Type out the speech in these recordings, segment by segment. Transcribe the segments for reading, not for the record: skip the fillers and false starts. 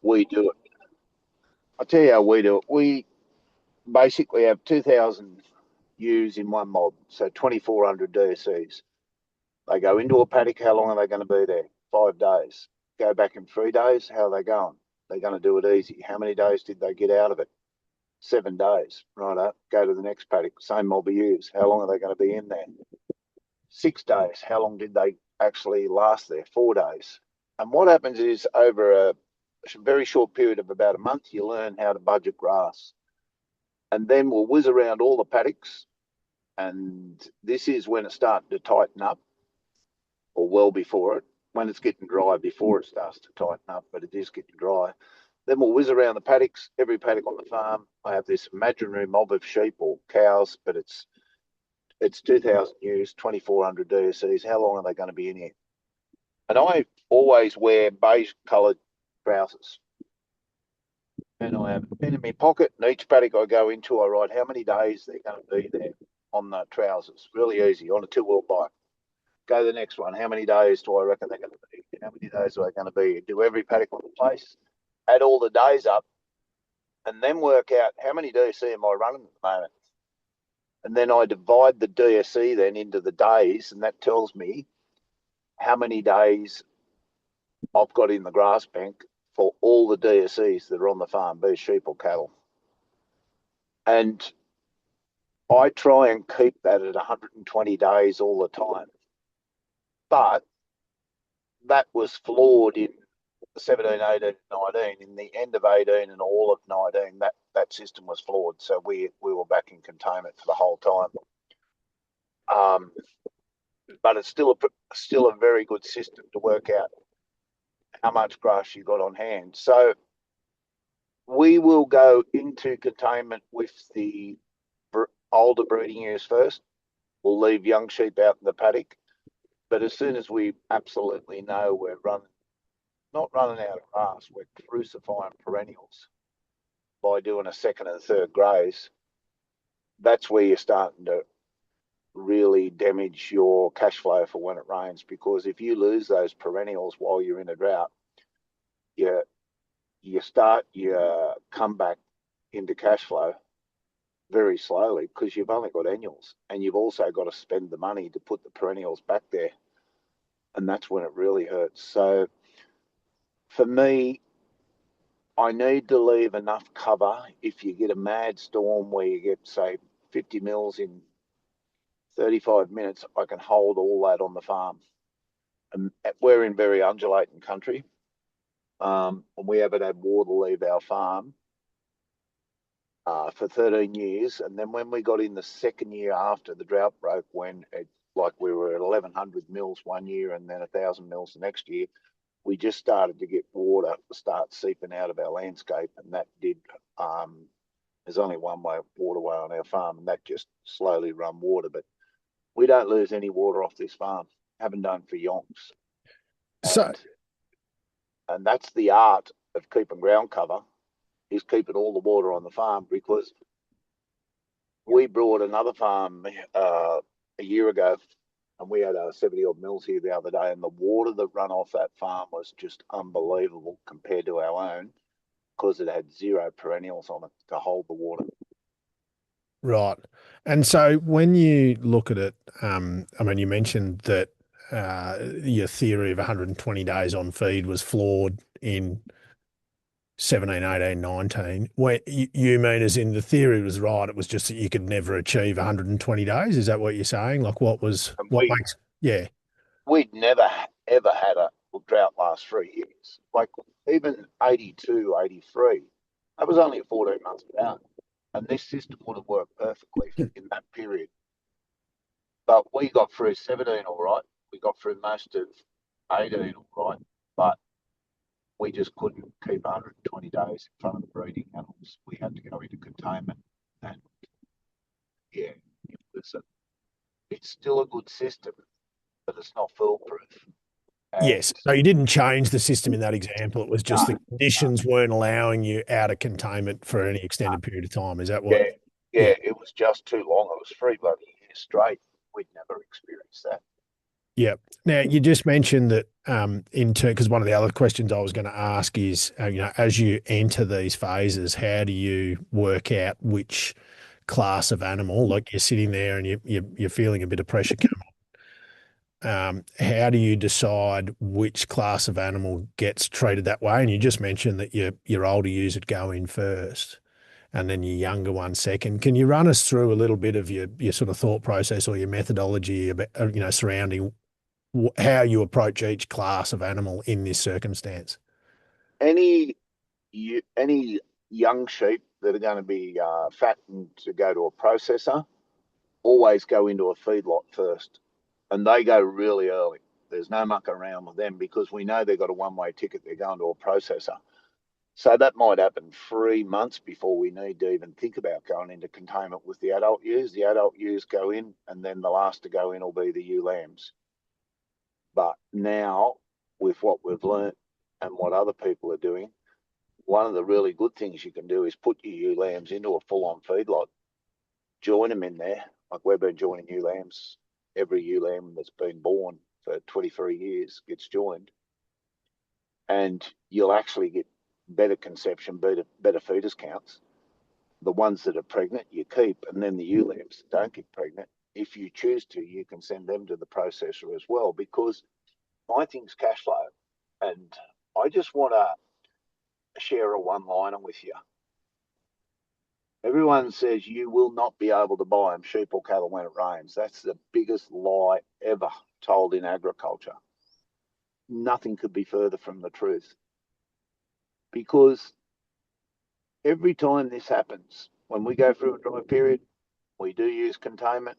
we do it. I'll tell you how we do it. We basically have 2,000 ewes in one mob, so 2,400 DSCs. They go into a paddock. How long are they going to be there? 5 days. Go back in 3 days. How are they going? They're going to do it easy. How many days did they get out of it? 7 days. Right up. Go to the next paddock. Same mob of ewes. How long are they going to be in there? 6 days. How long did they actually last there? 4 days. And what happens is over a very short period of about a month, you learn how to budget grass. And then we'll whiz around all the paddocks. And this is when it's starting to tighten up, or well before it. When it's getting dry, before it starts to tighten up, but it is getting dry. Then we'll whiz around the paddocks, every paddock on the farm. I have this imaginary mob of sheep or cows, but it's 2,000 ewes, 2,400 DSCs. How long are they going to be in here? And I always wear beige coloured trousers. And I have a pen in my pocket, and each paddock I go into, I write how many days they're going to be there on the trousers. Really easy, on a two-wheel bike. Go to the next one. How many days do I reckon they're going to be? How many days are they going to be? Do every paddock on the place, add all the days up, and then work out how many DSC am I running at the moment. And then I divide the DSC then into the days, and that tells me how many days I've got in the grass bank for all the DSCs that are on the farm, be it sheep or cattle. And I try and keep that at 120 days all the time. But that was flawed in 17, 18, 19. In the end of 18 and all of 19, that system was flawed. So we were back in containment for the whole time. But it's still a very good system to work out how much grass you got on hand. So we will go into containment with the older breeding ewes first. We'll leave young sheep out in the paddock. But as soon as we absolutely know we're not running out of grass, we're crucifying perennials by doing a second and third graze, that's where you're starting to really damage your cash flow for when it rains. Because if you lose those perennials while you're in a drought, you start your comeback into cash flow very slowly because you've only got annuals, and you've also got to spend the money to put the perennials back there. And that's when it really hurts. So for me, I need to leave enough cover. If you get a mad storm where you get, say, 50 mils in 35 minutes, I can hold all that on the farm. And we're in very undulating country. And we haven't had water leave our farm for 13 years. And then when we got in the second year after the drought broke, when we were at 1,100 mils one year and then 1,000 mils the next year, we just started to get water start seeping out of our landscape, and that did. There's only one way waterway on our farm, and that just slowly run water. But we don't lose any water off this farm. Haven't done for yonks. So, and that's the art of keeping ground cover, is keeping all the water on the farm. Because we brought another farm a year ago, and we had 70 odd mils here the other day, and the water that ran off that farm was just unbelievable compared to our own, because it had zero perennials on it to hold the water. right. And so when you look at it, I mean, you mentioned that your theory of 120 days on feed was flawed in 17, 18, 19. Where you mean as in the theory was right, it was just that you could never achieve 120 days? Is that what you're saying? Like what makes, yeah. We'd never, ever had a drought last 3 years. Like even 82, 83, that was only a 14-month drought. And this system would have worked perfectly in that period. But we got through 17 all right. We got through most of 18 all right. But we just couldn't keep 120 days in front of the breeding animals. We had to go into containment. And yeah, it's still a good system, but it's not foolproof. Yes. So you didn't change the system in that example. It was just the conditions weren't allowing you out of containment for any extended period of time. Is that what? Yeah, it was just too long. It was 3 bloody years straight. We'd never experienced that. Yeah. Now you just mentioned that because one of the other questions I was going to ask is, as you enter these phases, how do you work out which class of animal, like you're sitting there and you're feeling a bit of pressure come how do you decide which class of animal gets treated that way? And you just mentioned that your older ewes would go in first and then your younger one second. Can you run us through a little bit of your sort of thought process or your methodology about, surrounding how you approach each class of animal in this circumstance? Any any young sheep that are going to be fattened to go to a processor always go into a feedlot first, and they go really early. There's no muck around with them because we know they've got a one-way ticket. They're going to a processor. So that might happen 3 months before we need to even think about going into containment with the adult ewes. The adult ewes go in, and then the last to go in will be the ewe lambs. But now, with what we've learnt and what other people are doing, one of the really good things you can do is put your ewe lambs into a full-on feedlot, join them in there. Like we've been joining ewe lambs. Every ewe lamb that's been born for 23 years gets joined, and you'll actually get better conception, better fetus counts. The ones that are pregnant, you keep, and then the ewe lambs that don't get pregnant, if you choose to, you can send them to the processor as well, because my thing's cash flow. And I just want to share a one liner with you. Everyone says you will not be able to buy them sheep or cattle when it rains. That's the biggest lie ever told in agriculture. Nothing could be further from the truth. Because every time this happens, when we go through a dry period, we do use containment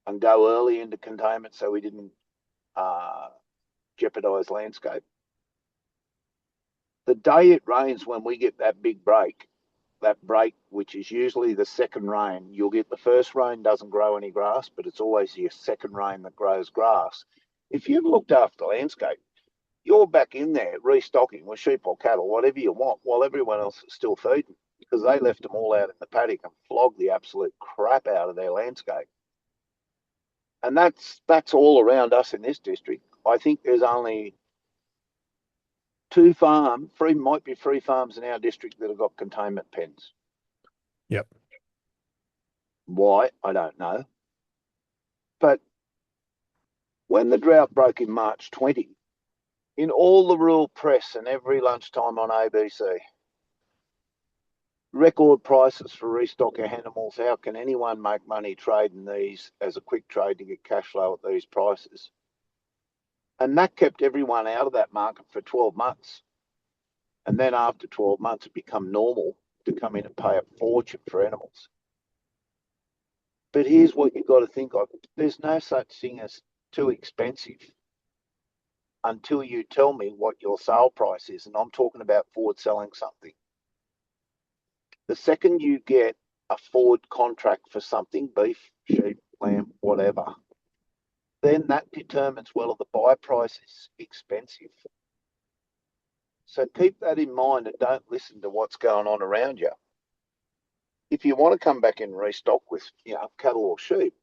and go early into containment so we didn't uh, jeopardise landscape. The day it rains, when we get that break, which is usually the second rain, you'll get the first rain doesn't grow any grass, but it's always your second rain that grows grass. If you've looked after the landscape, you're back in there restocking with sheep or cattle, whatever you want, while everyone else is still feeding, because they left them all out in the paddock and flogged the absolute crap out of their landscape. And that's all around us in this district. I think there's only might be three farms in our district that have got containment pens. Yep. Why? I don't know. But when the drought broke in March 20, in all the rural press and every lunchtime on ABC, record prices for restock animals. How can anyone make money trading these as a quick trade to get cash flow at these prices? And that kept everyone out of that market for 12 months. And then after 12 months, it became normal to come in and pay a fortune for animals. But here's what you've got to think of. There's no such thing as too expensive until you tell me what your sale price is. And I'm talking about forward selling something. The second you get a forward contract for something, beef, sheep, lamb, whatever, then that determines whether the buy price is expensive. So keep that in mind and don't listen to what's going on around you. If you want to come back and restock with, cattle or sheep,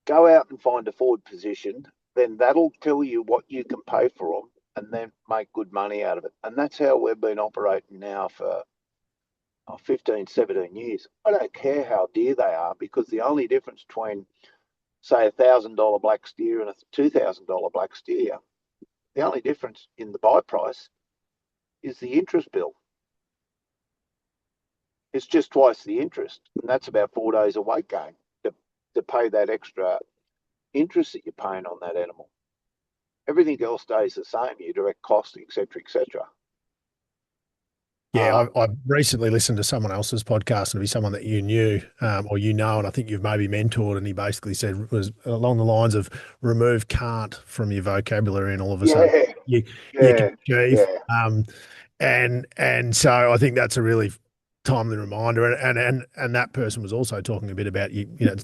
go out and find a forward position. Then that'll tell you what you can pay for them and then make good money out of it. And that's how we've been operating now for 15, 17 years. I don't care how dear they are, because the only difference between, say, $1,000 black steer and a $2,000 black steer, the only difference in the buy price is the interest bill. It's just twice the interest, and that's about 4 days of weight gain to pay that extra interest that you're paying on that animal. Everything else stays the same, your direct cost, etc., etc. Yeah, I recently listened to someone else's podcast, and it'd be someone that you knew or and I think you've maybe mentored, and he basically said was along the lines of remove can't from your vocabulary, and all of a sudden Yeah, you can yeah, achieve. yeah, And so I think that's a really timely reminder. And that person was also talking a bit about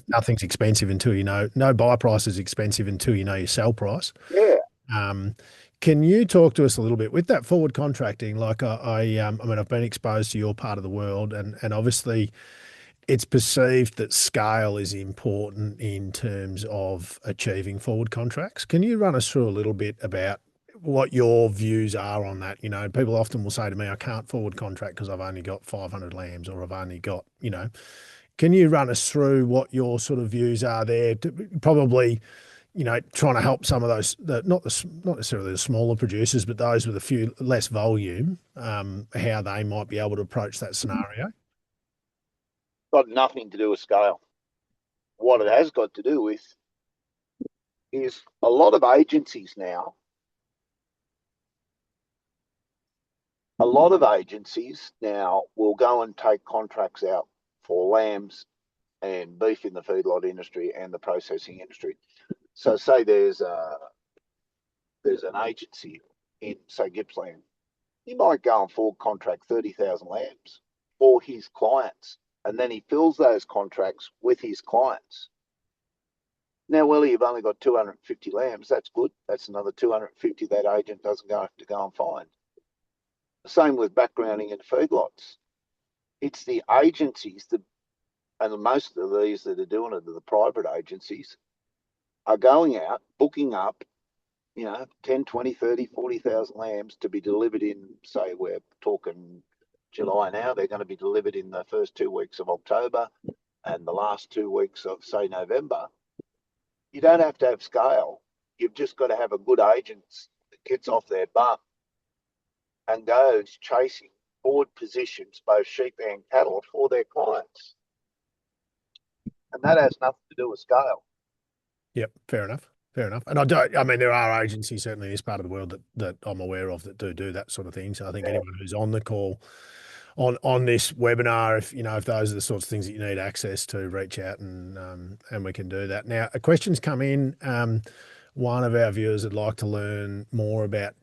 nothing's expensive until no buy price is expensive until you know your sell price. yeah. Um, can you talk to us a little bit with that forward contracting? Like I mean, I've been exposed to your part of the world, and obviously it's perceived that scale is important in terms of achieving forward contracts. Can you run us through a little bit about what your views are on that? You know, people often will say to me, I can't forward contract because I've only got 500 lambs or I've only got, you know, can you run us through what your sort of views are there? To probably, you know, trying to help some of those, not necessarily the smaller producers, but those with a few less volume, how they might be able to approach that scenario. Got nothing to do with scale. What it has got to do with is a lot of agencies now, will go and take contracts out for lambs and beef in the feedlot industry and the processing industry. So say there's an agency in, say, Gippsland. He might go and forward contract 30,000 lambs for his clients, and then he fills those contracts with his clients. Now, Willie, you've only got 250 lambs. That's good. That's another 250 that agent doesn't have to go and find. The same with backgrounding in feedlots. It's the agencies that, and most of these that are doing it are the private agencies, are going out, booking up, 10, 20, 30, 40,000 lambs to be delivered in, say, we're talking July now, they're going to be delivered in the first 2 weeks of October and the last 2 weeks of, say, November. You don't have to have scale. You've just got to have a good agent that gets off their bum and goes chasing forward positions, both sheep and cattle, for their clients. And that has nothing to do with scale. Yep, fair enough. Fair enough. And I don't, I mean, there are agencies certainly in this part of the world that I'm aware of that do that sort of thing. So I think Yeah. anyone who's on the call on this webinar, if you know, if those are the sorts of things that you need access to, reach out and we can do that. Now, a question's come in. One of our viewers would like to learn more about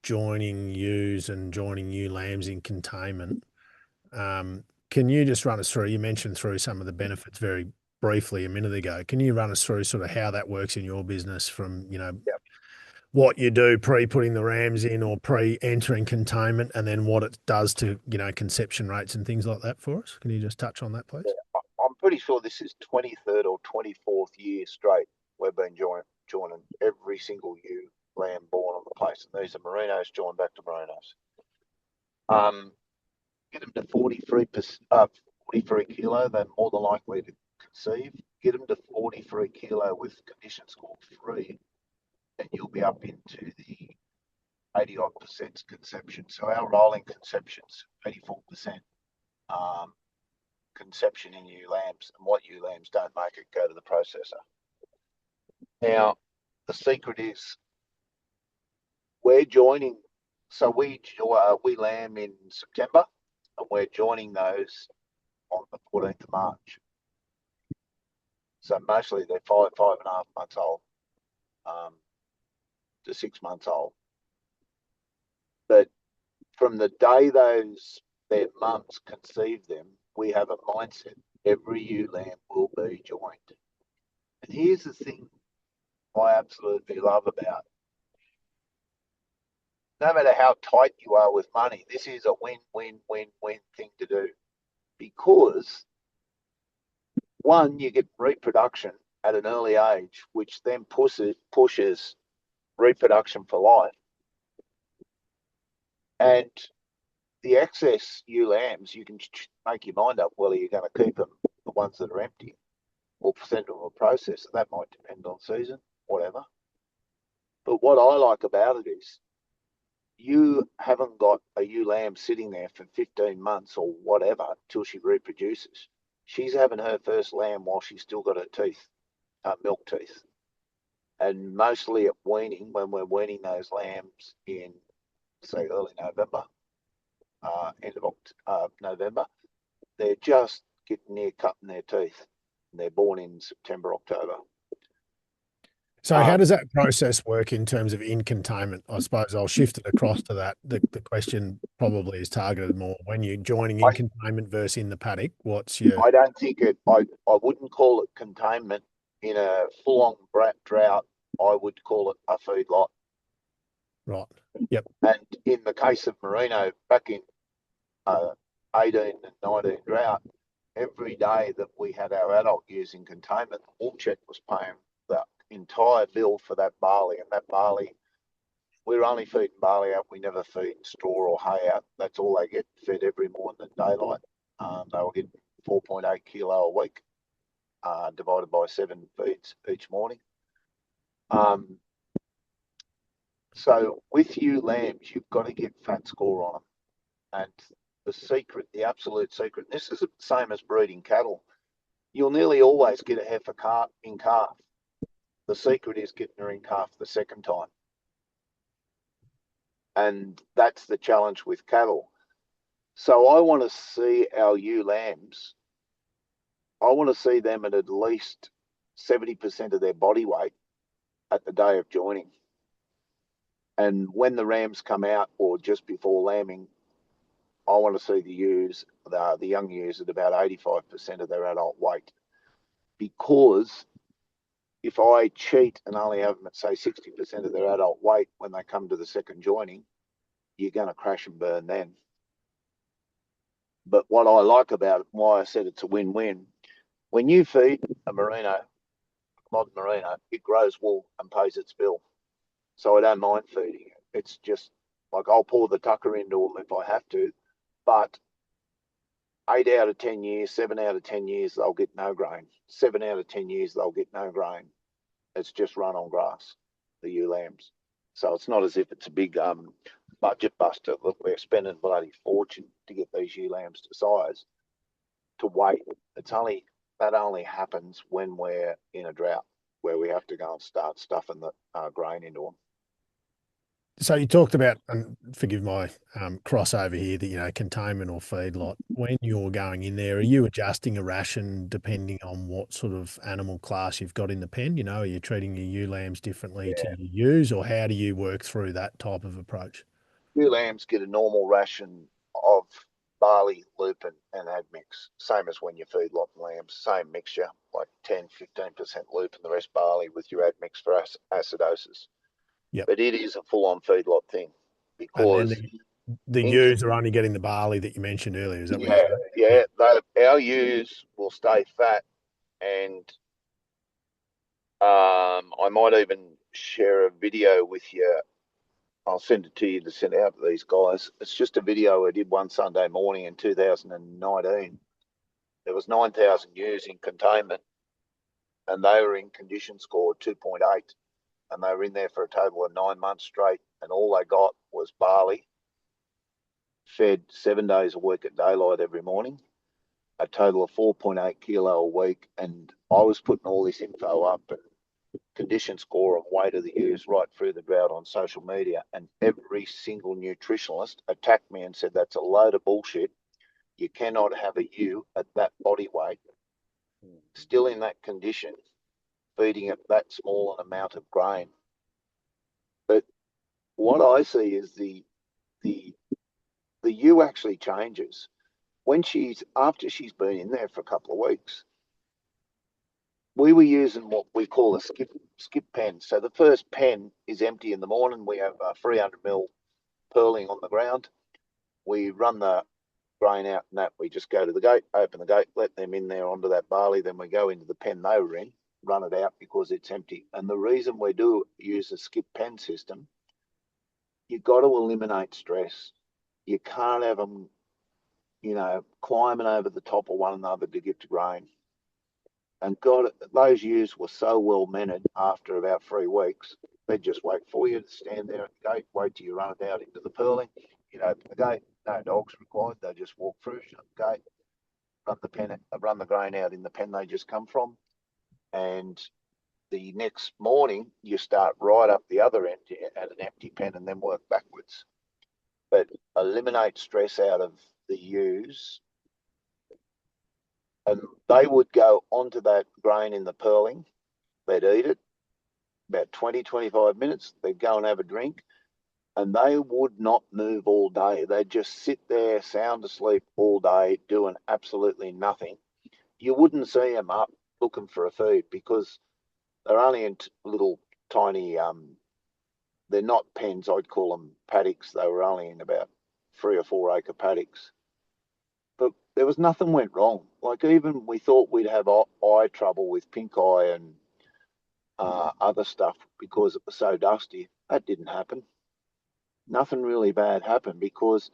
joining ewes and joining ewe lambs in containment. Can you just run us through? You mentioned through some of the benefits very briefly a minute ago. Can you run us through sort of how that works in your business from, you know, Yeah. what you do pre putting the rams in or pre entering containment and then what it does to, you know, conception rates and things like that for us? Can you just touch on that, please? Yeah. I'm pretty sure this is 23rd or 24th year straight we've been joining every single ewe lamb born on the place. And these are merinos joined back to merinos. Get them to 43 kilo, they're more than likely to conceive. Get them to 43 kilo with condition score 3, and you'll be up into the 80 odd percent conception. So our rolling conception's 84% conception in ewe lambs, and what ewe lambs don't make it go to the processor. Now, the secret is we're joining, so we lamb in September, and we're joining those on the 14th of March. So mostly they're 5.5 months old to 6 months old. But from the day their mums conceive them, we have a mindset. Every ewe lamb will be joined. And here's the thing I absolutely love about it. No matter how tight you are with money, this is a win-win-win-win thing to do. Because one, you get reproduction at an early age, which then pushes reproduction for life. And the excess ewe lambs, you can make your mind up whether you're going to keep them, the ones that are empty, or send them to a processor. That might depend on season, whatever. But what I like about it is you haven't got a ewe lamb sitting there for 15 months or whatever till she reproduces. She's having her first lamb while she's still got her teeth, milk teeth. And mostly at weaning, when we're weaning those lambs in, say, early November, end of November, they're just getting near cutting their teeth. And they're born in September, October. So how does that process work in terms of in containment? I suppose I'll shift it across to that. The question probably is targeted more when you're joining in containment versus in the paddock. What's your? I don't think I wouldn't call it containment in a full-on drought. I would call it a feedlot. Right. Yep. And in the case of merino, back in 18 and 19 drought, every day that we had our adult ewes in containment, the wool check was paying the entire bill for that barley. And that barley, we were only feeding barley out. We never feed straw or hay out. That's all they get fed every morning at daylight. They were getting 4.8 kilo a week, divided by 7 feeds each morning. So with ewe lambs, you've got to get fat score on them. And the secret, the absolute secret, this is the same as breeding cattle. You'll nearly always get a heifer in calf. The secret is getting her in calf the second time. And that's the challenge with cattle. So I want to see our ewe lambs, I want to see them at least 70% of their body weight at the day of joining. And when the rams come out or just before lambing, I want to see the ewes, the young ewes at about 85% of their adult weight. Because if I cheat and only have them at, say, 60% of their adult weight when they come to the second joining, you're going to crash and burn then. But what I like about it, why I said it's a win-win, when you feed a merino, modern merino, it grows wool and pays its bill. So I don't mind feeding it. It's just like I'll pour the tucker into them if I have to, but 8 out of 10 years, 7 out of 10 years, they'll get no grain. 7 out of 10 years, they'll get no grain. It's just run on grass, the ewe lambs. So it's not as if it's a big budget buster. Look, we're spending bloody fortune to get these ewe lambs to size, to weight. That only happens when we're in a drought, where we have to go and start stuffing the grain into them. So you talked about, and forgive my crossover here, that, containment or feedlot. When you're going in there, are you adjusting a ration depending on what sort of animal class you've got in the pen? Are you treating your ewe lambs differently to your ewes, or how do you work through that type of approach? Ewe lambs get a normal ration of barley, lupin, and admix, same as when you feed lot lambs, same mixture, like 10-15% lupin, the rest barley with your admix for acidosis. Yep. But it is a full-on feedlot thing And then because the ewes are only getting the barley that you mentioned earlier. Is that what you're saying? our ewes will stay fat, and I might even share a video with you. I'll send it to you to send out to these guys. It's just a video I did one Sunday morning in 2019. There was 9,000 ewes in containment, and they were in condition score 2.8, and they were in there for a total of 9 months straight, and all they got was barley, fed 7 days a week at daylight every morning, a total of 4.8 kilo a week. And I was putting all this info up and condition score and weight of the ewes right through the drought on social media, and every single nutritionalist attacked me and said that's a load of bullshit. You cannot have a ewe at that body weight, still in that condition, feeding it that small an amount of grain. But what I see is the ewe actually changes when after she's been in there for a couple of weeks. We were using what we call a skip pen. So the first pen is empty in the morning. We have 300 mil purling on the ground. We run the grain out, and that we just go to the gate, open the gate, let them in there onto that barley. Then we go into the pen they were in, run it out because it's empty. And the reason we do use a skip pen system, you've got to eliminate stress. You can't have them, climbing over the top of one another to get to grain. And God, those ewes were so well mannered after about 3 weeks. They'd just wait for you to stand there at the gate, wait till you run it out into the purling. You'd open the gate, no dogs required. They just walk through, shut the gate, run the grain out in the pen they just come from. And the next morning, you start right up the other end at an empty pen and then work backwards. But eliminate stress out of the ewes, and they would go onto that grain in the purling. They'd eat it about 20-25 minutes. They'd go and have a drink, and they would not move all day. They'd just sit there sound asleep all day doing absolutely nothing. You wouldn't see them up looking for a feed because they're only in little tiny, they're not pens, I'd call them paddocks. They were only in about 3 or 4 acre paddocks. but there was nothing went wrong. Like even we thought we'd have eye trouble with pink eye and other stuff because it was so dusty. That didn't happen. Nothing really bad happened because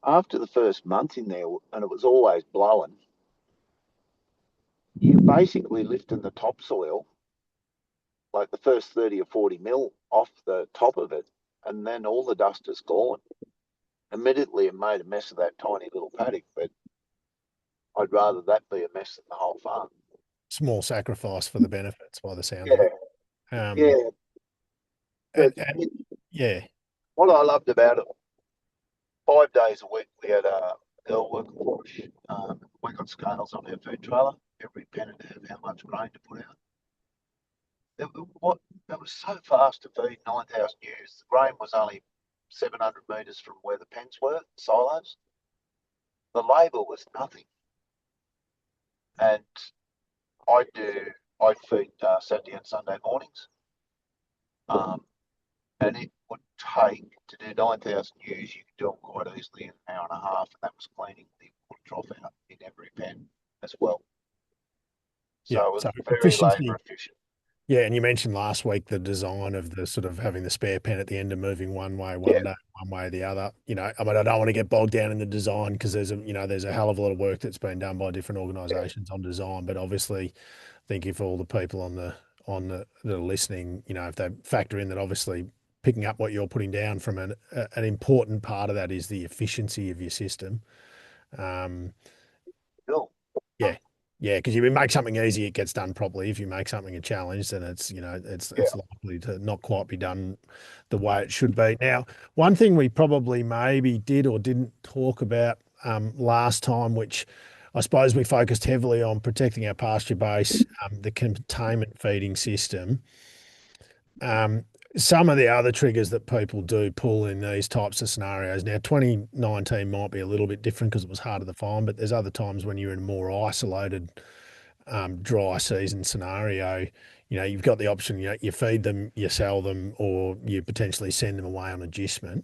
after the first month in there, and it was always blowing, you basically lifting the topsoil, like the first 30 or 40 mil off the top of it, and then all the dust is gone. Immediately it made a mess of that tiny little paddock, but I'd rather that be a mess than the whole farm. Small sacrifice for the benefits by the sounds of Yeah, it. Um, yeah. But and yeah, what I loved about it, 5 days a week we had a girl working for us. We got scales on our food trailer, every pen and have how much grain to put out. What that was so fast to feed 9,000 ewes. The grain was only 700 metres from where the pens were, silos. The labour was nothing, and I do. I feed Saturday and Sunday mornings, um, and it would take to do 9,000 ewes. You could do them quite easily in an hour and a half, and that was cleaning the water trough out in every pen as well. yeah. So it was So very labour efficiency. efficient. Yeah, and you mentioned last week the design of the sort of having the spare pen at the end and moving one way Yeah, one day, one way the other. I mean, I don't want to get bogged down in the design because there's a hell of a lot of work that's been done by different yeah, organisations on design. But obviously, thank you for all the people on the that are listening. If they factor in that, obviously picking up what you're putting down from an important part of that is the efficiency of your system. Um, cool. yeah. Yeah, because if you make something easy, it gets done properly. If you make something a challenge, then Yeah, it's likely to not quite be done the way it should be. Now, one thing we probably maybe did or didn't talk about last time, which I suppose we focused heavily on protecting our pasture base, the containment feeding system. Um, some of the other triggers that people do pull in these types of scenarios. Now, 2019 might be a little bit different because it was harder to find, but there's other times when you're in a more isolated, dry season scenario. You've got the option, you feed them, you sell them, or you potentially send them away on agistment.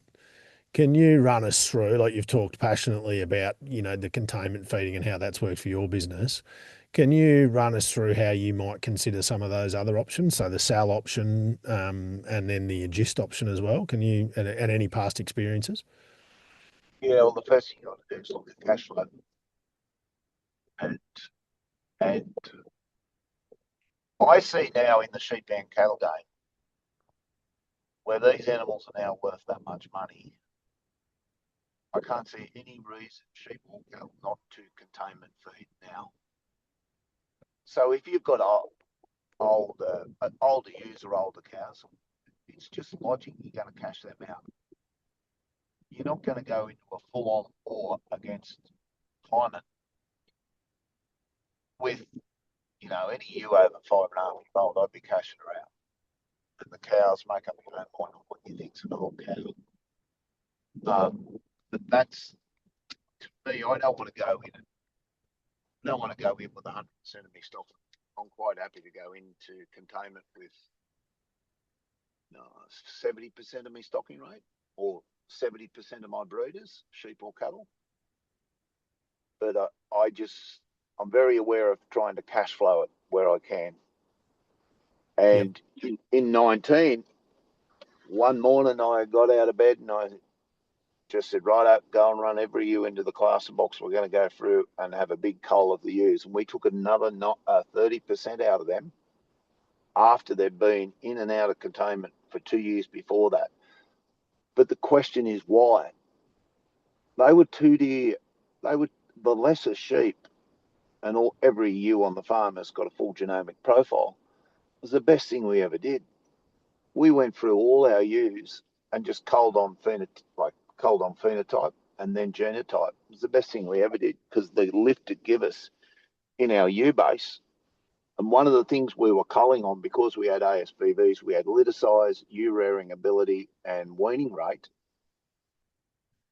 Can you run us through, like you've talked passionately about, the containment feeding and how that's worked for your business? Can you run us through how you might consider some of those other options? So the sell option, and then the agist option as well. Can you, and any past experiences? yeah. Well, the first thing you got to do is look at cash flow, and and I see now in the sheep and cattle game where these animals are now worth that much money. I can't see any reason sheep or cattle not to containment feed now. So if you've got older ewes or older cows, it's just logic. You're going to cash them out. You're not going to go into a full-on war against climate with any ewe over 5.5 years old. I'd be cashing her out, and the cows make up your own mind on what you think's an old cow. But that's to me. I don't want to go in. I don't want to go in with 100% of my stock. I'm quite happy to go into containment with 70% of my stocking rate or 70% of my breeders, sheep or cattle. But I'm very aware of trying to cash flow it where I can. Yep. And in 19, one morning I got out of bed and I just said, right up, go and run every ewe into the cluster box. We're going to go through and have a big cull of the ewes. And we took another 30% out of them after they'd been in and out of containment for 2 years before that. But the question is why? They were too dear. They were the lesser sheep, and every ewe on the farm has got a full genomic profile. It was the best thing we ever did. We went through all our ewes and just culled on phenotype and then genotype. It was the best thing we ever did because the lift it give us in our ewe base. And one of the things we were culling on because we had ASBVs, we had litter size, ewe rearing ability, and weaning rate.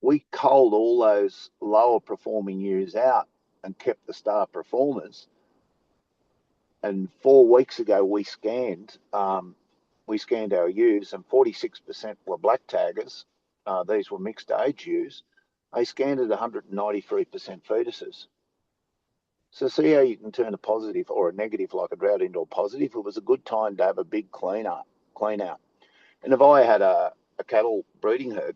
We culled all those lower performing ewes out and kept the star performers. And 4 weeks ago, we scanned our ewes, and 46% were black taggers. These were mixed age ewes. They scanned at 193% fetuses. So see how you can turn a positive or a negative like a drought into a positive. It was a good time to have a big clean out. And if I had a cattle breeding herd,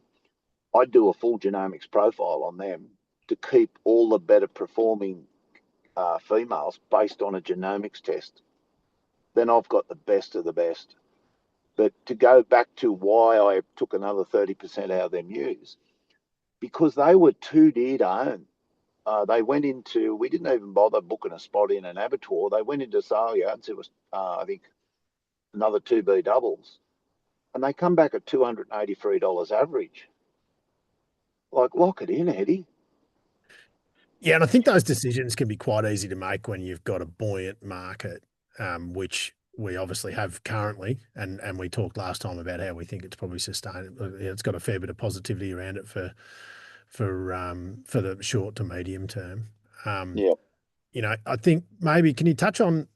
I'd do a full genomics profile on them to keep all the better performing females based on a genomics test. Then I've got the best of the best. But to go back to why I took another 30% out of them ewes, because they were too dear to own. They went into, we didn't even bother booking a spot in an abattoir. They went into sale yards. It was, I think, another 2B doubles. And they come back at $283 average. Like, lock it in, Eddie. Yeah, and I think those decisions can be quite easy to make when you've got a buoyant market, which we obviously have currently, and we talked last time about how we think it's probably sustainable. It's got a fair bit of positivity around it for the short to medium term. Um, Yeah. I think maybe can you touch on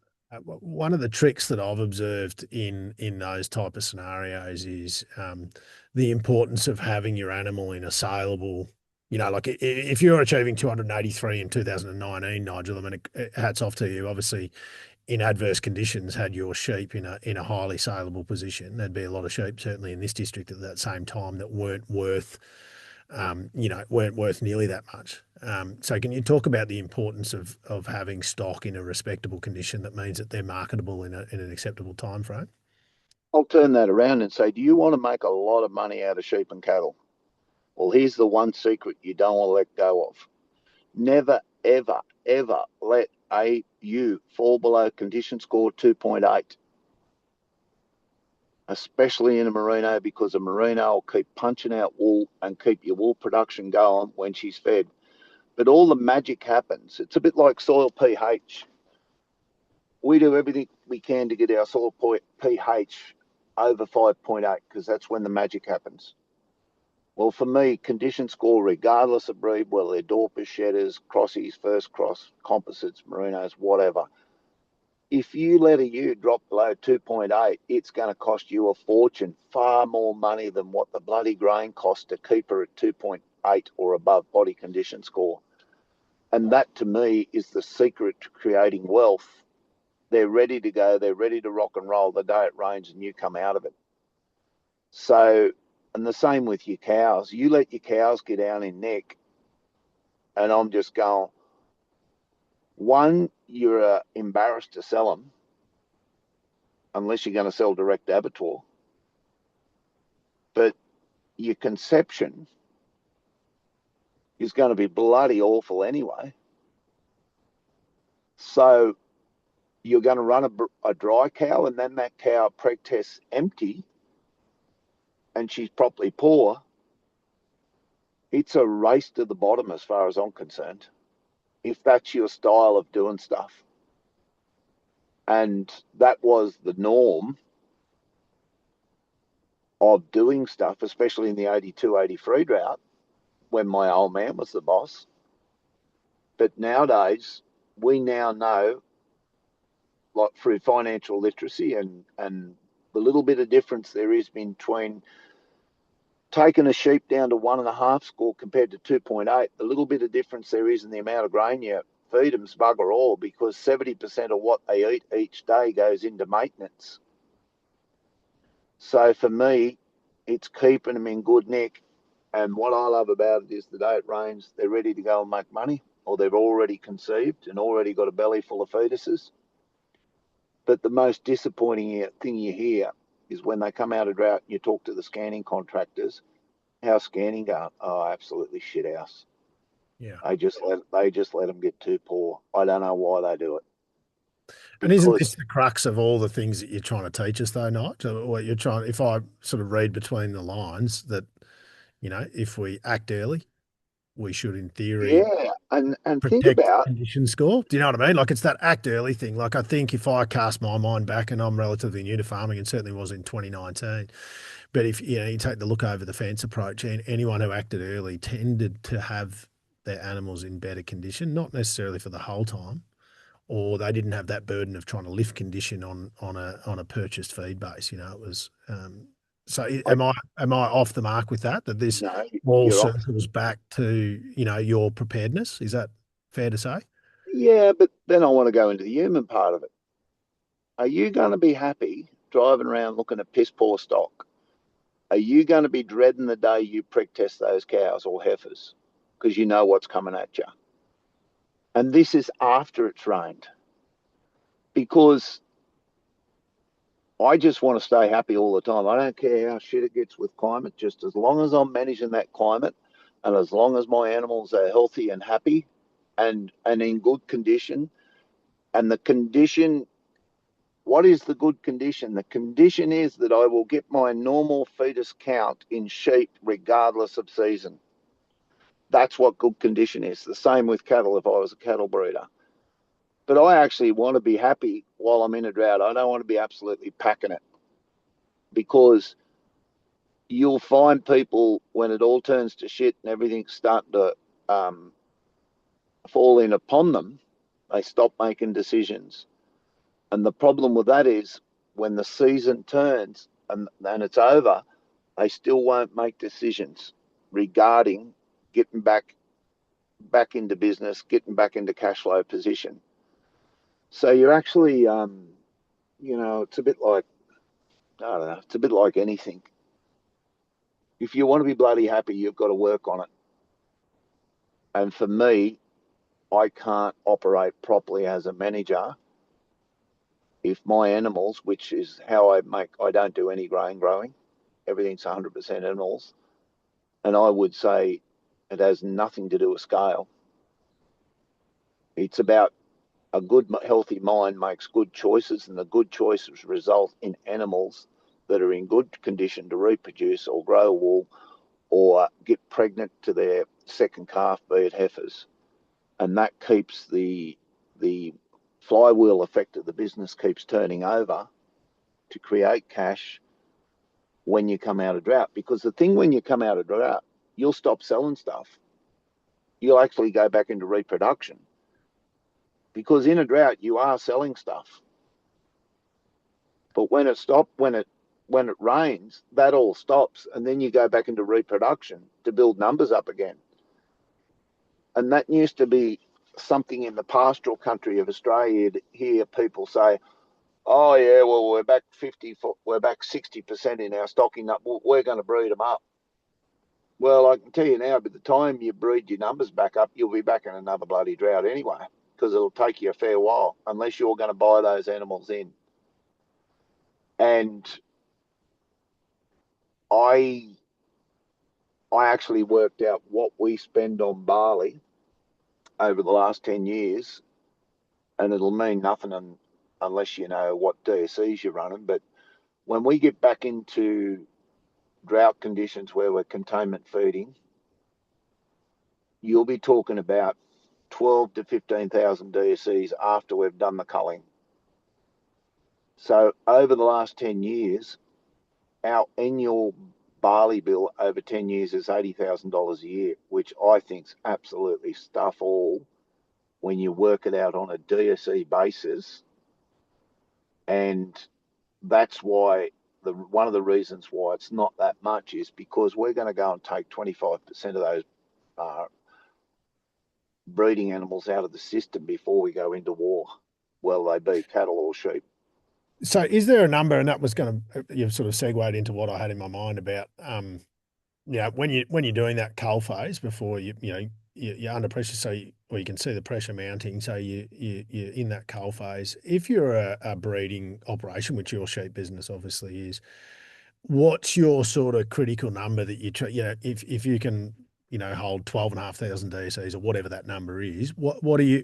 one of the tricks that I've observed in those type of scenarios is the importance of having your animal in a saleable. Like if you're achieving 283 in 2019, Nigel, I mean, hats off to you. Obviously, in adverse conditions, had your sheep in a highly saleable position. There'd be a lot of sheep, certainly in this district, at that same time that weren't worth nearly that much. So can you talk about the importance of having stock in a respectable condition that means that they're marketable in an acceptable time frame? I'll turn that around and say, do you want to make a lot of money out of sheep and cattle? Well, here's the one secret you don't want to let go of. Never, ever, ever let a ewe fall below condition score 2.8, especially in a merino, because a merino will keep punching out wool and keep your wool production going when she's fed. But all the magic happens. It's a bit like soil pH. We do everything we can to get our soil pH over 5.8 because that's when the magic happens. Well, for me, condition score, regardless of breed, whether they're Dorpers, Shedders, Crossies, First Cross, Composites, Merinos, whatever, if you let a ewe drop below 2.8, it's going to cost you a fortune, far more money than what the bloody grain costs to keep her at 2.8 or above body condition score. And that, to me, is the secret to creating wealth. They're ready to go. They're ready to rock and roll the day it rains and you come out of it. So, and the same with your cows. You let your cows get down in neck, and I'm just going, one, you're embarrassed to sell them unless you're going to sell direct to abattoir. But your conception is going to be bloody awful anyway. So you're going to run a dry cow, and then that cow preg tests empty and she's properly poor. It's a race to the bottom as far as I'm concerned, if that's your style of doing stuff. And that was the norm of doing stuff, especially in the 82, 83 drought when my old man was the boss. But nowadays, we now know, like through financial literacy and the little bit of difference there is between taking a sheep down to 1.5 score compared to 2.8, the little bit of difference there is in the amount of grain you feed them's bugger all, because 70% of what they eat each day goes into maintenance. So for me, it's keeping them in good nick. And what I love about it is the day it rains, they're ready to go and make money, or they've already conceived and already got a belly full of fetuses. But the most disappointing thing you hear is when they come out of drought and you talk to the scanning contractors, how's scanning going? Oh, absolutely shit house. Yeah. They just let them get too poor. I don't know why they do it. And isn't Because this the crux of all the things that you're trying to teach us, though, Nigel? What you're trying, if I sort of read between the lines, that if we act early, we should, in theory, yeah, and think protect about condition score. Do you know what I mean? Like it's that act early thing. Like I think if I cast my mind back, and I'm relatively new to farming, and certainly was in 2019, but if you take the look over the fence approach, and anyone who acted early tended to have their animals in better condition, not necessarily for the whole time, or they didn't have that burden of trying to lift condition on a purchased feed base. It was So I, am I off the mark with that? That this no, all you're on. circles back to, your preparedness? Is that fair to say? Yeah, but then I want to go into the human part of it. Are you going to be happy driving around looking at piss poor stock? Are you going to be dreading the day you prick test those cows or heifers because you know what's coming at you? And this is after it's rained because I just want to stay happy all the time. I don't care how shit it gets with climate, just as long as I'm managing that climate and as long as my animals are healthy and happy and in good condition. And the condition, what is the good condition? The condition is that I will get my normal fetus count in sheep regardless of season. That's what good condition is. The same with cattle if I was a cattle breeder. But I actually want to be happy while I'm in a drought. I don't want to be absolutely packing it because you'll find people when it all turns to shit and everything's starting to um, fall in upon them, they stop making decisions. And the problem with that is when the season turns and it's over, they still won't make decisions regarding getting back into business, getting back into cash flow position. So you're actually, it's a bit like I don't know, it's a bit like anything. If you want to be bloody happy, you've got to work on it. And for me, I can't operate properly as a manager if my animals, which is how I don't do any grain growing, everything's 100% animals. And I would say it has nothing to do with scale. It's about a good, healthy mind makes good choices, and the good choices result in animals that are in good condition to reproduce or grow wool or get pregnant to their second calf, be it heifers. And that keeps the flywheel effect of the business keeps turning over to create cash when you come out of drought. Because the thing when you come out of drought, you'll stop selling stuff. You'll actually go back into reproduction because in a drought you are selling stuff. But when it rains, that all stops, and then you go back into reproduction to build numbers up again. And that used to be something in the pastoral country of Australia. You'd hear people say, "Oh yeah, well we're back 60% in our stocking up. We're going to breed them up." Well, I can tell you now, by the time you breed your numbers back up, you'll be back in another bloody drought anyway, because it'll take you a fair while unless you're going to buy those animals in. And I I actually worked out what we spend on barley over the last 10 years, and it'll mean nothing unless you know what DSEs you're running. But when we get back into drought conditions where we're containment feeding, you'll be talking about 12 to 15,000 DSEs after we've done the culling. So over the last 10 years, our annual barley bill over 10 years is $80,000 a year, which I think's absolutely stuff all when you work it out on a DSE basis. And that's why one of the reasons why it's not that much is because we're going to go and take 25% of those uh, breeding animals out of the system before we go into war, whether they be cattle or sheep. So is there a number, and that was going to, you've sort of segued into what I had in my mind about, when you're doing that cull phase before you're under pressure, or you can see the pressure mounting, so you're in that cull phase. If you're a breeding operation, which your sheep business obviously is, what's your sort of critical number that if you can, hold 12,500 DCs or whatever that number is, what do you,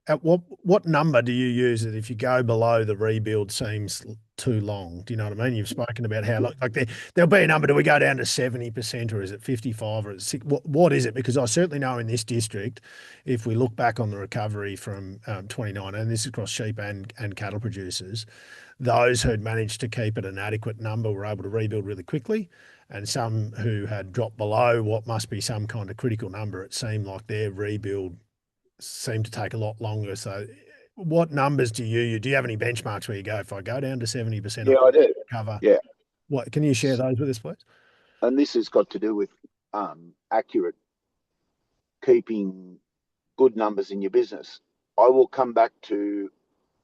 at what number do you use it if you go below the rebuild seems too long? Do you know what I mean? You've spoken about how like there'll be a number. Do we go down to 70% or is it 55 or is it 6? What is it? Because I certainly know in this district, if we look back on the recovery from 2019, and this is across sheep and cattle producers, those who'd managed to keep it an adequate number were able to rebuild really quickly. And some who had dropped below what must be some kind of critical number, it seemed like their rebuild seem to take a lot longer. So what numbers do you use? Do you have any benchmarks where you go, if I go down to 70%, I Yeah, can I do. cover? Yeah. What can you share those with us, please? And this has got to do with accurate keeping good numbers in your business. I will come back to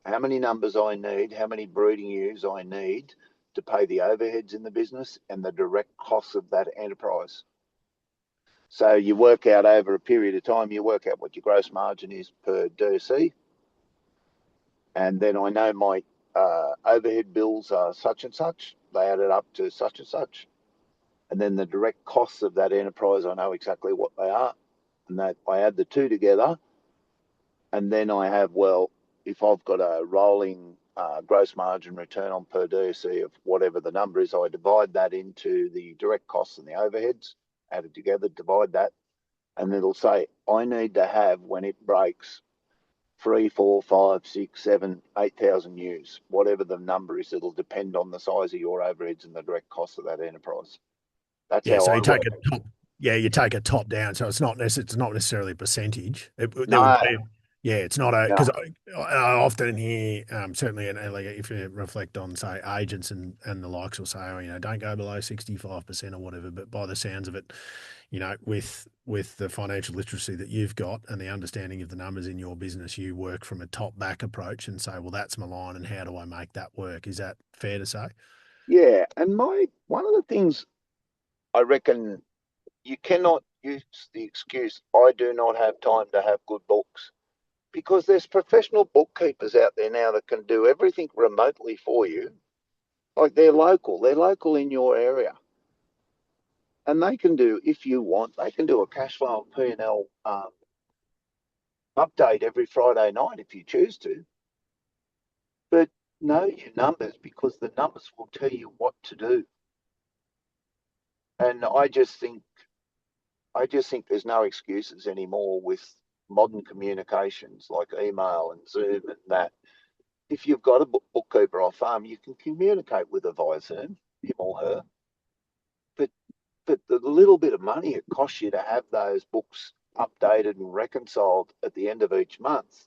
how many numbers I need, how many breeding ewes I need to pay the overheads in the business and the direct costs of that enterprise. So you work out over a period of time, you work out what your gross margin is per DC, and then I know my overhead bills are such and such. They add it up to such and such, and then the direct costs of that enterprise, I know exactly what they are, and that I add the two together, and then I have, well, if I've got a rolling gross margin return on per DC of whatever the number is, I divide that into the direct costs and the overheads, add it together, divide that, and it'll say I need to have when it breaks three, four, five, six, seven, 8,000 ewes, whatever the number is. It'll depend on the size of your overheads and the direct cost of that enterprise. That's Yeah, how so I you take work. a top. Yeah, you take a top down, so it's not necessarily a percentage. There would No, be, yeah, it's not a because no. I often hear certainly, like if you reflect on say agents and the likes will say, oh, don't go below 65% or whatever. But by the sounds of it, with the financial literacy that you've got and the understanding of the numbers in your business, you work from a top back approach and say, well, that's my line, and how do I make that work? Is that fair to say? Yeah, and my one of the things I reckon you cannot use the excuse I do not have time to have good books because there's professional bookkeepers out there now that can do everything remotely for you. Like they're local in your area, and they can do if you want, they can do a cash flow and P&L update every Friday night if you choose to. But know your numbers because the numbers will tell you what to do. And I just think there's no excuses anymore with modern communications like email and Zoom and that. If you've got a bookkeeper off farm, you can communicate with her via Zoom, him or her. But the little bit of money it costs you to have those books updated and reconciled at the end of each month,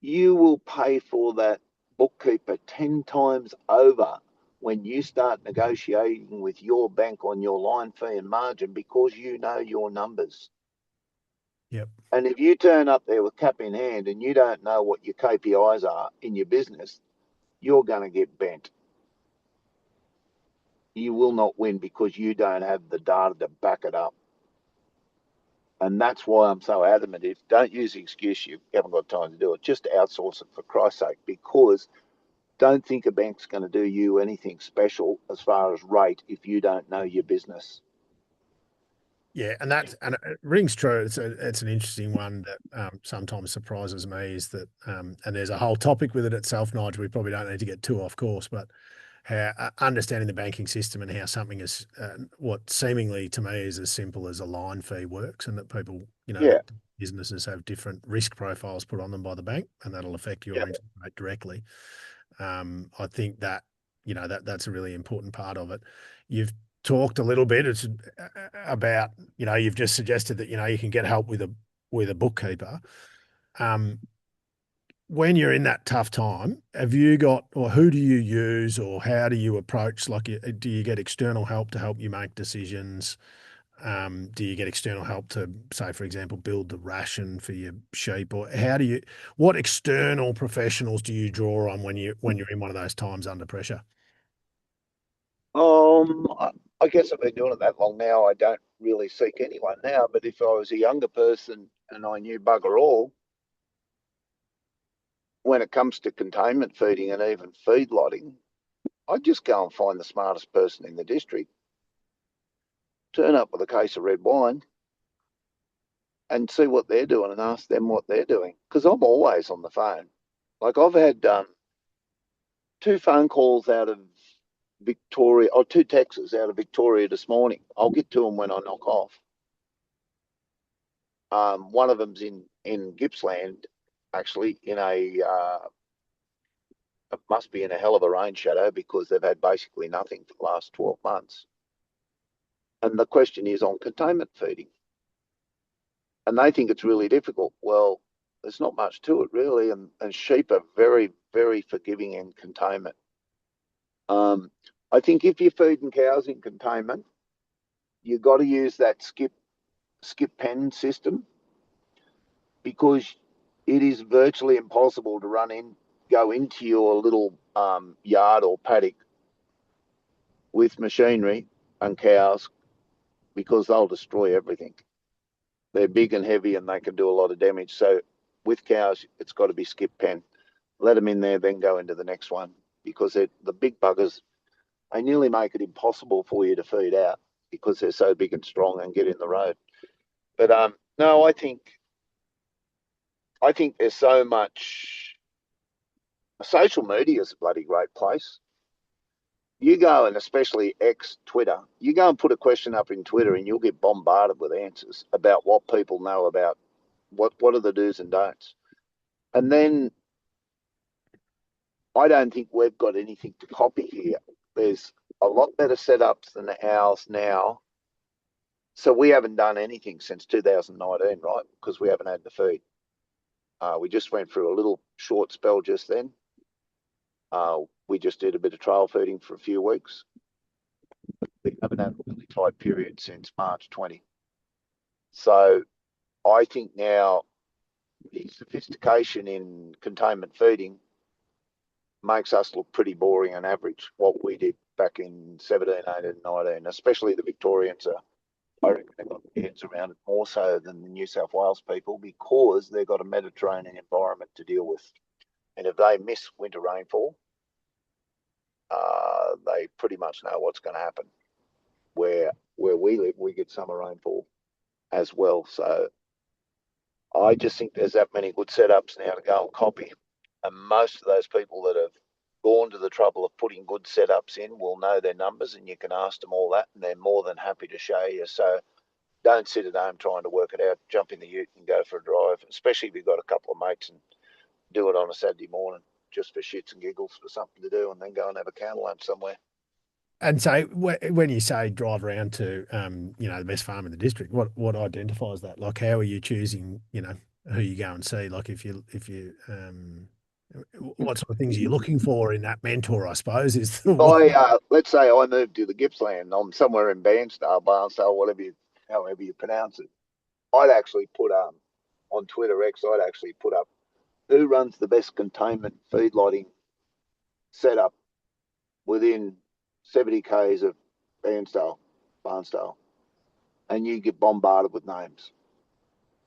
you will pay for that bookkeeper 10 times over when you start negotiating with your bank on your line fee and margin because you know your numbers. Yep. And if you turn up there with cap in hand and you don't know what your KPIs are in your business, you're going to get bent. You will not win because you don't have the data to back it up. And that's why I'm so adamant. If don't use the excuse you haven't got time to do it, just outsource it for Christ's sake, because don't think a bank's going to do you anything special as far as rate if you don't know your business. Yeah, and it rings true. It's an interesting one that sometimes surprises me is that and there's a whole topic with it itself, Nigel. We probably don't need to get too off course, but how understanding the banking system and how something is what seemingly to me is as simple as a line fee works, and that people, Yeah, that businesses have different risk profiles put on them by the bank, and that'll affect yeah. your interest rate directly. I think that that's a really important part of it. You've talked a little bit about you've just suggested that you can get help with a bookkeeper. Um, when you're in that tough time, have you got or who do you use or how do you approach? Like, do you get external help to help you make decisions? Do you get external help to, say, for example, build the ration for your sheep, or what external professionals do you draw on when you're in one of those times under pressure? I guess I've been doing it that long now. I don't really seek anyone now. But if I was a younger person and I knew bugger all, when it comes to containment feeding and even feedlotting, I'd just go and find the smartest person in the district, turn up with a case of red wine, and see what they're doing and ask them what they're doing. Because I'm always on the phone. Like I've had two phone calls out of Victoria, or two texts out of Victoria this morning. I'll get to them when I knock off. One of them's in Gippsland, actually, in it must be in a hell of a rain shadow because they've had basically nothing for the last 12 months. And the question is on containment feeding. And they think it's really difficult. Well, there's not much to it really. And sheep are very, very forgiving in containment. Um, I think if you're feeding cows in containment, you've got to use that skip pen system, because it is virtually impossible to go into your little yard or paddock with machinery and cows, because they'll destroy everything. They're big and heavy and they can do a lot of damage. So with cows, it's got to be skip pen. Let them in there, then go into the next one, because the big buggers, they nearly make it impossible for you to feed out because they're so big and strong and get in the road. But no, I think there's so much. Social media is a bloody great place. You go, and especially X Twitter, you go and put a question up in Twitter and you'll get bombarded with answers about what people know about what are the do's and don'ts. And then I don't think we've got anything to copy here. There's a lot better setups than ours now. So we haven't done anything since 2019, right? Because we haven't had the feed. We just went through a little short spell just then. We just did a bit of trial feeding for a few weeks. We haven't had a really tight period since March 20. So I think now the sophistication in containment feeding makes us look pretty boring and average, what we did back in 17, 18, 19, especially the Victorians are. I reckon they've got their heads around it more so than the New South Wales people, because they've got a Mediterranean environment to deal with. And if they miss winter rainfall, they pretty much know what's going to happen. Where we live, we get summer rainfall as well. So I just think there's that many good setups now to go and copy. And most of those people that have gone to the trouble of putting good setups in will know their numbers, and you can ask them all that, and they're more than happy to show you. So don't sit at home trying to work it out. Jump in the ute and go for a drive, especially if you've got a couple of mates, and do it on a Saturday morning just for shits and giggles, for something to do, and then go and have a counter lunch somewhere. And so when you say drive around to, the best farm in the district, what identifies that? Like, how are you choosing, who you go and see? Like, what sort of things are you looking for in that mentor, I suppose, is the If what? let's say I moved to the Gippsland, I'm somewhere in Barnsdale, however you pronounce it, I'd actually put on Twitter X, I'd actually put up who runs the best containment feedlotting setup within 70 k's of Barnsdale, and you get bombarded with names.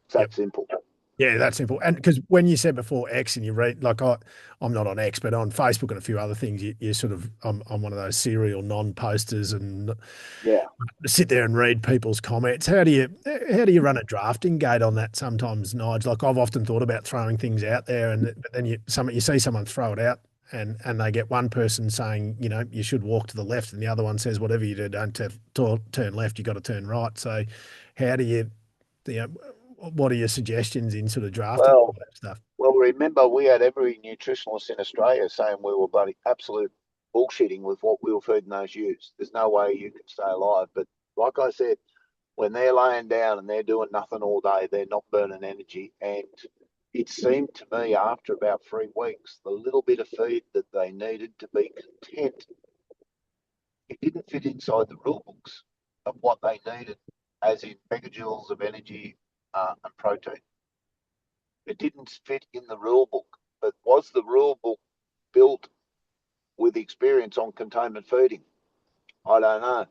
It's Yep. that simple. Yeah, that's simple. And because when you said before X and you read, like I'm not on X, but on Facebook and a few other things, you sort of, I'm one of those serial non-posters and Yeah. sit there and read people's comments. How do you run a drafting gate on that sometimes, Nigel? Like I've often thought about throwing things out there, but then you see someone throw it out and they get one person saying, you should walk to the left, and the other one says, whatever you do, don't turn left, you got to turn right. So how do you know, what are your suggestions in sort of drafting all Well, that stuff? well, remember we had every nutritionalist in Australia saying we were bloody absolute bullshitting with what we were feeding those ewes. There's no way you can stay alive. But like I said, when they're laying down and they're doing nothing all day, they're not burning energy. And it seemed to me after about 3 weeks, the little bit of feed that they needed to be content, it didn't fit inside the rule books of what they needed, as in megajoules of energy and protein. It didn't fit in the rule book. But was the rule book built with experience on containment feeding? I don't know.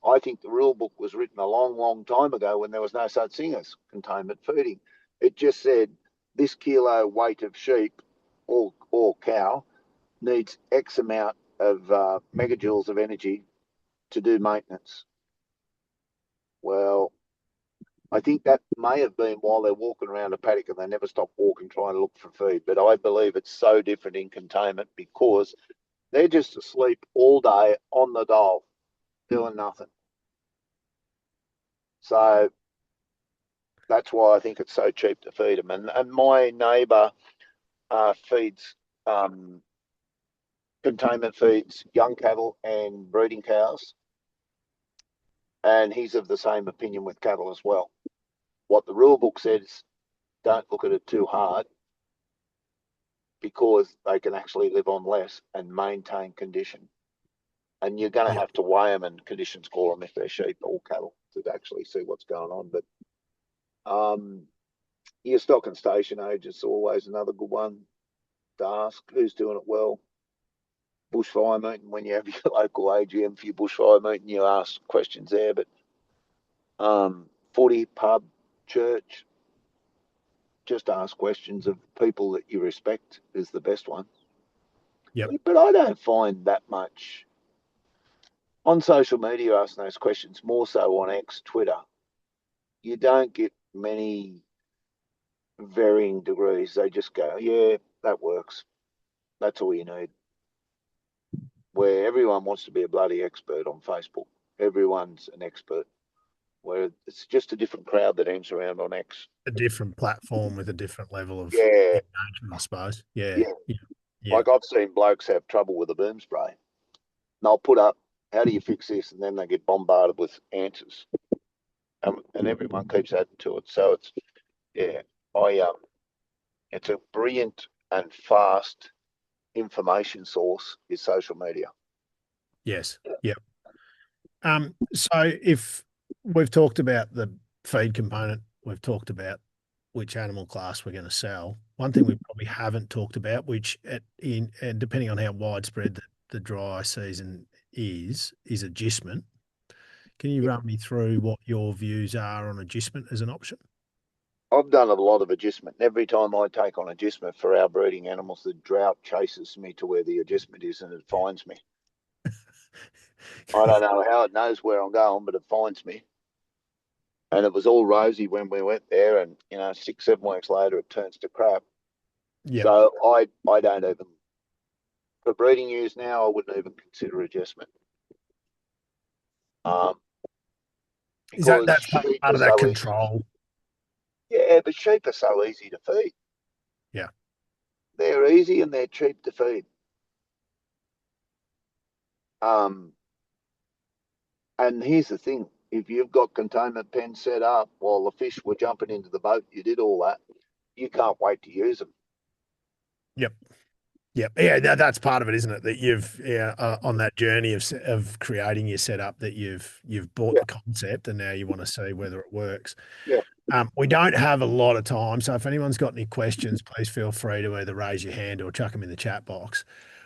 I think the rule book was written a long, long time ago when there was no such thing as containment feeding. It just said this kilo weight of sheep or cow needs X amount of megajoules of energy to do maintenance. Well, I think that may have been while they're walking around a paddock and they never stop walking trying to look for feed. But I believe it's so different in containment because they're just asleep all day on the dole, doing nothing. So that's why I think it's so cheap to feed them. And my neighbour feeds containment feeds young cattle and breeding cows, and he's of the same opinion with cattle as well. What the rule book says, don't look at it too hard, because they can actually live on less and maintain condition. and you're going to Yep. have to weigh them and condition score them if they're sheep or cattle to actually see what's going on. But your stock and station age is always another good one to ask who's doing it well. Bushfire meeting, when you have your local AGM for your bushfire meeting, you ask questions there. But footy, pub, church, just ask questions of people that you respect is the best one. Yep. But I don't find that much on social media asking those questions, more so on X, Twitter. You don't get many varying degrees. They just go, yeah, that works. That's all you need. Where everyone wants to be a bloody expert on Facebook. Everyone's an expert. Where it's just a different crowd that hangs around on X. A different platform with a different level of Yeah, engagement, I suppose. Yeah. yeah. Yeah. Yeah. Like I've seen blokes have trouble with a boom spray. And they'll put up, how do you fix this? And then they get bombarded with answers. And everyone keeps adding to it. So it's, yeah, I it's a brilliant and fast information source is social media. Yes. Yep. So if we've talked about the feed component, we've talked about which animal class we're going to sell. One thing we probably haven't talked about, which and depending on how widespread the dry season is agistment. Can you run me through what your views are on agistment as an option? I've done a lot of adjustment. Every time I take on adjustment for our breeding animals, the drought chases me to where the adjustment is and it finds me. I don't know how it knows where I'm going, but it finds me. And it was all rosy when we went there, and 6, 7 weeks later, it turns to crap. Yep. So I don't even for breeding ewes now. I wouldn't even consider adjustment, um, Is that because that's part sheep are of that so easy. control? Yeah, but sheep are so easy to feed. Yeah. They're easy and they're cheap to feed. Um, and here's the thing: if you've got containment pens set up while the fish were jumping into the boat, you did all that. You can't wait to use them. Yep. Yep. Yeah, that's part of it, isn't it? That you've on that journey of creating your setup that you've bought Yeah, the concept and now you want to see whether it works. yeah. We don't have a lot of time, so if anyone's got any questions, please feel free to either raise your hand or chuck them in the chat box.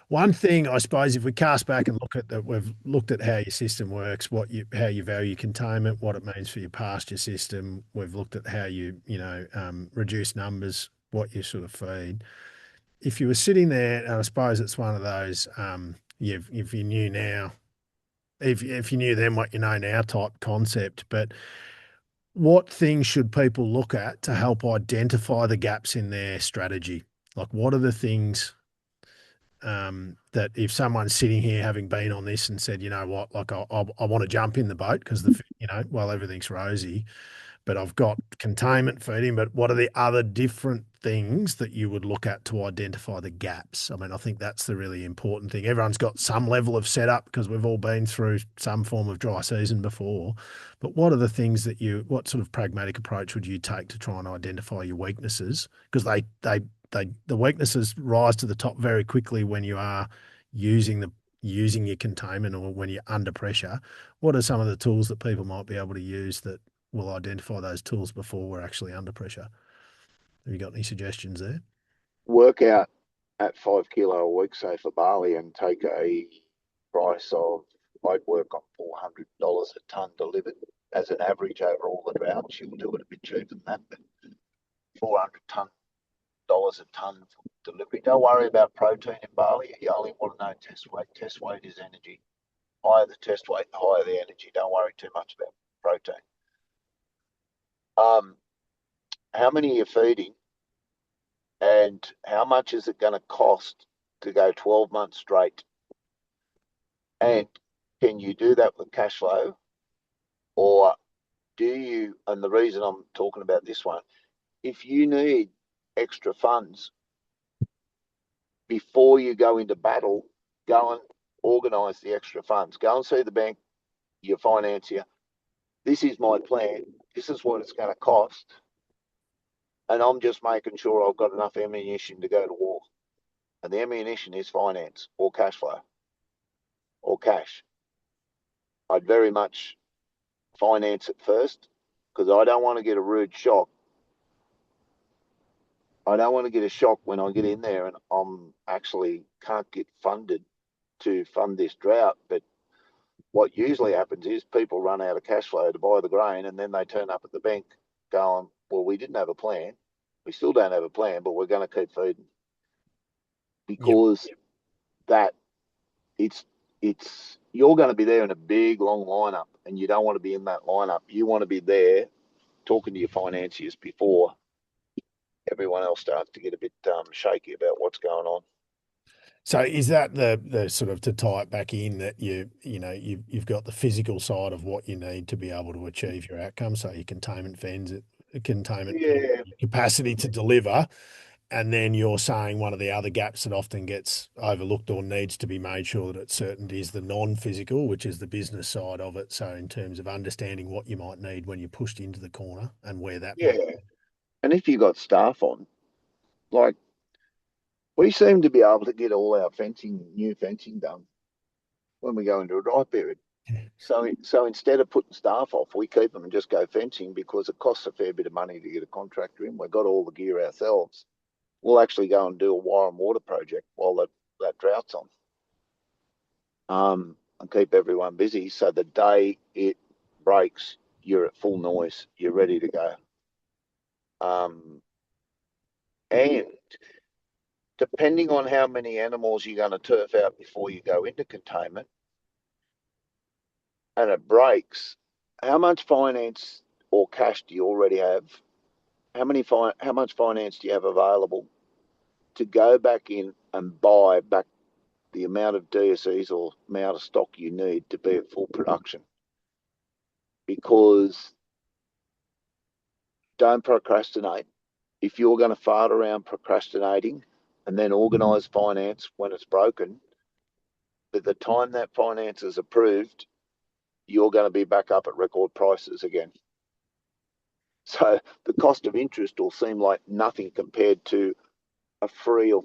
One thing, I suppose, if we cast back and look at that, we've looked at how your system works, how you value containment, what it means for your pasture system. We've looked at how reduce numbers, what you sort of feed. If you were sitting there, and I suppose it's one of those, if you knew now, if you knew then what you know now type concept, but what things should people look at to help identify the gaps in their strategy? Like, what are the things that if someone's sitting here having been on this and said, you know what, like I want to jump in the boat because well, everything's rosy, but I've got containment feeding. But what are the other different things that you would look at to identify the gaps? I mean, I think that's the really important thing. Everyone's got some level of setup because we've all been through some form of dry season before. But what are the things what sort of pragmatic approach would you take to try and identify your weaknesses? Because the weaknesses rise to the top very quickly when you are using your containment or when you're under pressure. What are some of the tools that people might be able to use that will identify those tools before we're actually under pressure? Have you got any suggestions there? Work out at 5 kilo a week, say for barley, and take a price of, I'd work on $400 a ton delivered as an average over all the droughts. You'll do it a bit cheaper than that, but $400 a ton for delivery. Don't worry about protein in barley. You only want to know test weight. Test weight is energy. Higher the test weight, the higher the energy. Don't worry too much about protein. Um, how many are you feeding, and how much is it going to cost to go 12 months straight? And can you do that with cash flow? Or do you, and the reason I'm talking about this one, if you need extra funds before you go into battle, go and organise the extra funds. Go and see the bank, your financier. This is my plan. This is what it's going to cost. And I'm just making sure I've got enough ammunition to go to war. And the ammunition is finance or cash flow. or cash. I'd very much finance it first because I don't want to get a rude shock. I don't want to get a shock when I get in there and I'm actually can't get funded to fund this drought. But what usually happens is people run out of cash flow to buy the grain and then they turn up at the bank going, well, we didn't have a plan. We still don't have a plan, but we're going to keep feeding Yep. because that it's you're going to be there in a big long lineup and you don't want to be in that lineup. You want to be there talking to your financiers before everyone else starts to get a bit shaky about what's going on. So is that the sort of to tie it back in that you've got the physical side of what you need to be able to achieve your outcome, so your containment Yeah, capacity to deliver, and then you're saying one of the other gaps that often gets overlooked or needs to be made sure that it's certainty is the non-physical, which is the business side of it. So in terms of understanding what you might need when you're pushed into the corner and where that yeah. might. And if you got staff on, like we seem to be able to get all our new fencing done when we go into a dry period. So instead of putting staff off, we keep them and just go fencing because it costs a fair bit of money to get a contractor in. We've got all the gear ourselves. We'll actually go and do a wire and water project while that drought's on, and keep everyone busy. So the day it breaks, you're at full noise. You're ready to go. Um, and depending on how many animals you're going to turf out before you go into containment, and it breaks, how much finance or cash do you already have? How much finance do you have available to go back in and buy back the amount of DSEs or amount of stock you need to be at full production? Because don't procrastinate. If you're going to fart around procrastinating and then organise finance when it's broken, by the time that finance is approved, you're going to be back up at record prices again. So the cost of interest will seem like nothing compared to a $300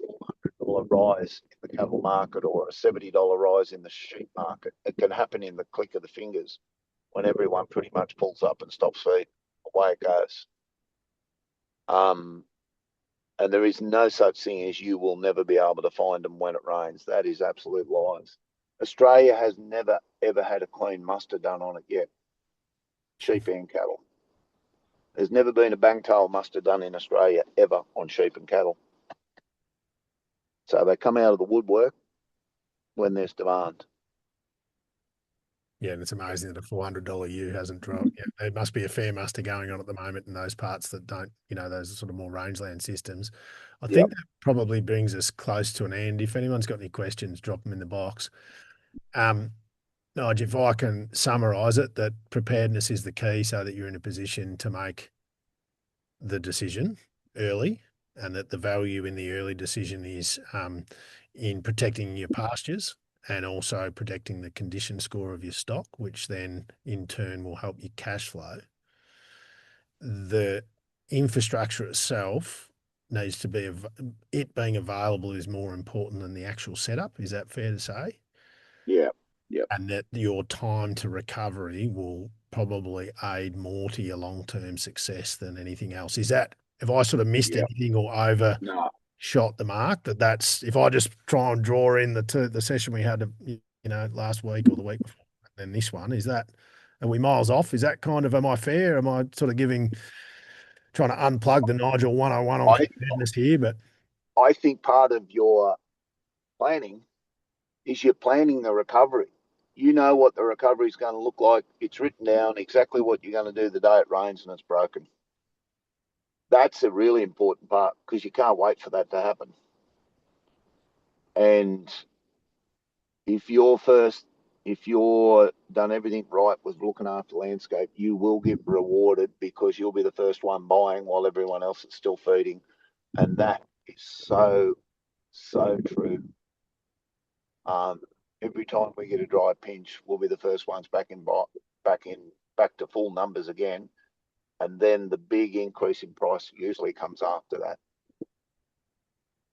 or $400 rise in the cattle market or a $70 rise in the sheep market. It can happen in the click of the fingers when everyone pretty much pulls up and stops feed. Away it goes. Um, and there is no such thing as you will never be able to find them when it rains. That is absolute lies. Australia has never, ever had a clean muster done on it yet, sheep and cattle. There's never been a bangtail muster done in Australia ever on sheep and cattle. So they come out of the woodwork when there's demand. Yeah, and it's amazing that a $400 ewe hasn't dropped. Yeah, there must be a fair muster going on at the moment in those parts that don't, those sort of more rangeland systems. I think Yep. that probably brings us close to an end. If anyone's got any questions, drop them in the box. Nigel, if I can summarise it, that preparedness is the key so that you're in a position to make the decision early, and that the value in the early decision is in protecting your pastures and also protecting the condition score of your stock, which then in turn will help your cash flow. The infrastructure itself needs to be, it being available is more important than the actual setup. Is that fair to say? Yeah. Yep. And that your time to recovery will probably aid more to your long-term success than anything else. Is that, have I sort of missed Yep. anything or No. overshot the mark? That's if I just try and draw in the session we had, last week or the week before, and then this one, are we miles off? Is that kind of, am I fair? Am I sort of trying to unplug the Nigel 101 on I competitiveness here? But I think part of your planning is you're planning the recovery. You know what the recovery is going to look like. It's written down exactly what you're going to do the day it rains and it's broken. That's a really important part because you can't wait for that to happen. And if you're first, if you're done everything right with looking after landscape, you will get rewarded because you'll be the first one buying while everyone else is still feeding. And that is so, so true. Um, every time we get a dry pinch, we'll be the first ones back in, back to full numbers again. And then the big increase in price usually comes after that.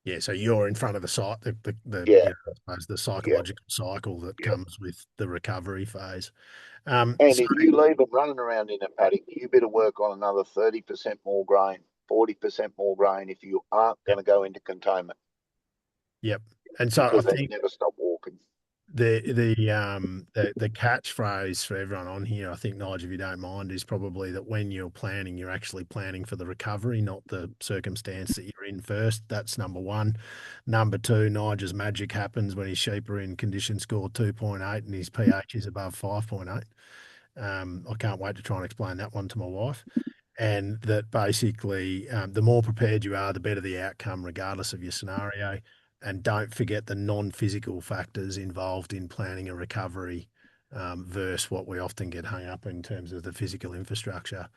Yeah, so you're in front of the site, the Yeah, you know, I suppose the yeah, psychological cycle that yeah. comes with the recovery phase. And So if you leave them running around in a paddock, you better work on another 30% more grain, 40% more grain if you aren't going yep, to go into containment yep. And so I because they think never stop walking. the catchphrase for everyone on here, I think, Nigel, if you don't mind, is probably that when you're planning, you're actually planning for the recovery, not the circumstance that you're in first. That's number one. Number two, Nigel's magic happens when his sheep are in condition score 2.8 and his pH is above 5.8. I can't wait to try and explain that one to my wife. And that basically, the more prepared you are, the better the outcome, regardless of your scenario. And don't forget the non-physical factors involved in planning a recovery, versus what we often get hung up in terms of the physical infrastructure.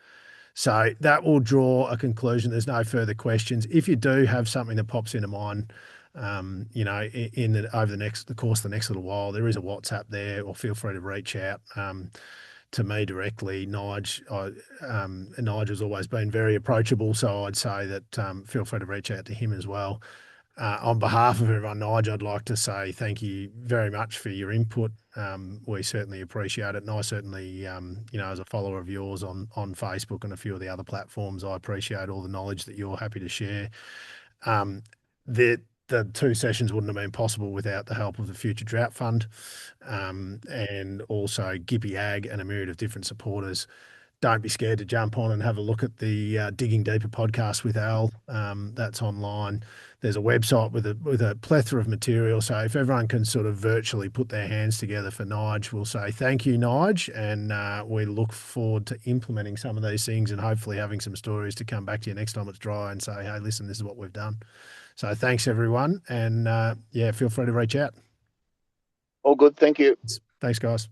So that will draw a conclusion. There's no further questions. If you do have something that pops into mind, over the course of the next little while, there is a WhatsApp there, or feel free to reach out. To me directly. Nigel's always been very approachable, so I'd say that feel free to reach out to him as well. On behalf of everyone, Nigel, I'd like to say thank you very much for your input. We certainly appreciate it, and I certainly, as a follower of yours on Facebook and a few of the other platforms, I appreciate all the knowledge that you're happy to share. Um, the the two sessions wouldn't have been possible without the help of the Future Drought Fund, and also Gippy Ag and a myriad of different supporters. Don't be scared to jump on and have a look at the Digging Deeper podcast with Al. That's online. There's a website with a plethora of material. So if everyone can sort of virtually put their hands together for Nige, we'll say thank you, Nige, and we look forward to implementing some of these things and hopefully having some stories to come back to you next time it's dry and say, hey, listen, this is what we've done. So thanks everyone, and yeah, feel free to reach out. All good. Thank you. Thanks, guys.